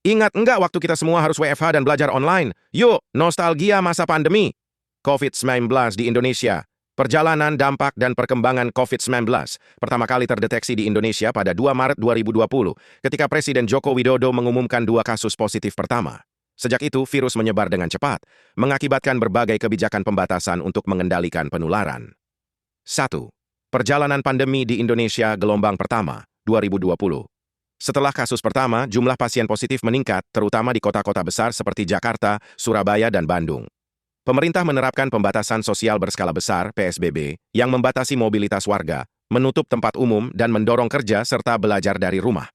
Ingat enggak waktu kita semua harus WFH dan belajar online? Yuk, nostalgia masa pandemi. COVID-19 di Indonesia. Perjalanan, dampak, dan perkembangan COVID-19 pertama kali terdeteksi di Indonesia pada 2 Maret 2020 ketika Presiden Joko Widodo mengumumkan 2 kasus positif pertama. Sejak itu, virus menyebar dengan cepat, mengakibatkan berbagai kebijakan pembatasan untuk mengendalikan penularan. 1. Perjalanan pandemi di Indonesia gelombang pertama, 2020. Setelah kasus pertama, jumlah pasien positif meningkat, terutama di kota-kota besar seperti Jakarta, Surabaya, dan Bandung. Pemerintah menerapkan pembatasan sosial berskala besar (PSBB) yang membatasi mobilitas warga, menutup tempat umum, dan mendorong kerja serta belajar dari rumah.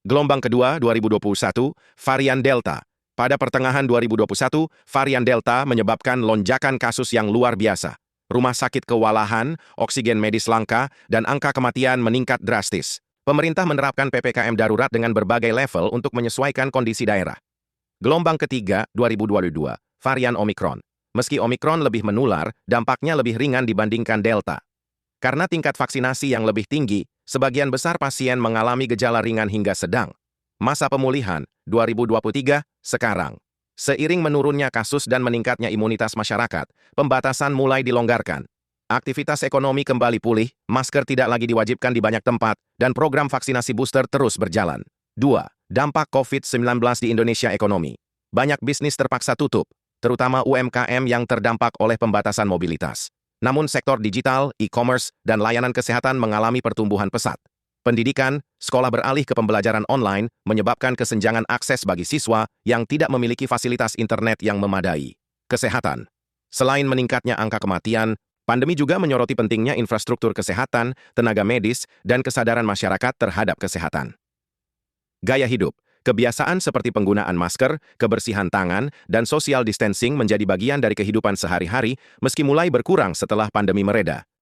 Gelombang kedua 2021, varian Delta. Pada pertengahan 2021, varian Delta menyebabkan lonjakan kasus yang luar biasa. Rumah sakit kewalahan, oksigen medis langka, dan angka kematian meningkat drastis. Pemerintah menerapkan PPKM darurat dengan berbagai level untuk menyesuaikan kondisi daerah. Gelombang ketiga 2022, varian Omikron. Meski Omikron lebih menular, dampaknya lebih ringan dibandingkan Delta. Karena tingkat vaksinasi yang lebih tinggi, sebagian besar pasien mengalami gejala ringan hingga sedang. Masa pemulihan, 2023, sekarang. Seiring menurunnya kasus dan meningkatnya imunitas masyarakat, pembatasan mulai dilonggarkan. Aktivitas ekonomi kembali pulih, masker tidak lagi diwajibkan di banyak tempat, dan program vaksinasi booster terus berjalan. 2. Dampak COVID-19 di Indonesia ekonomi. Banyak bisnis terpaksa tutup, terutama UMKM yang terdampak oleh pembatasan mobilitas. Namun sektor digital, e-commerce, dan layanan kesehatan mengalami pertumbuhan pesat. Pendidikan, sekolah beralih ke pembelajaran online, menyebabkan kesenjangan akses bagi siswa yang tidak memiliki fasilitas internet yang memadai. Kesehatan. Selain meningkatnya angka kematian, pandemi juga menyoroti pentingnya infrastruktur kesehatan, tenaga medis, dan kesadaran masyarakat terhadap kesehatan. Gaya hidup. Kebiasaan seperti penggunaan masker, kebersihan tangan, dan social distancing menjadi bagian dari kehidupan sehari-hari meski mulai berkurang setelah pandemi mereda.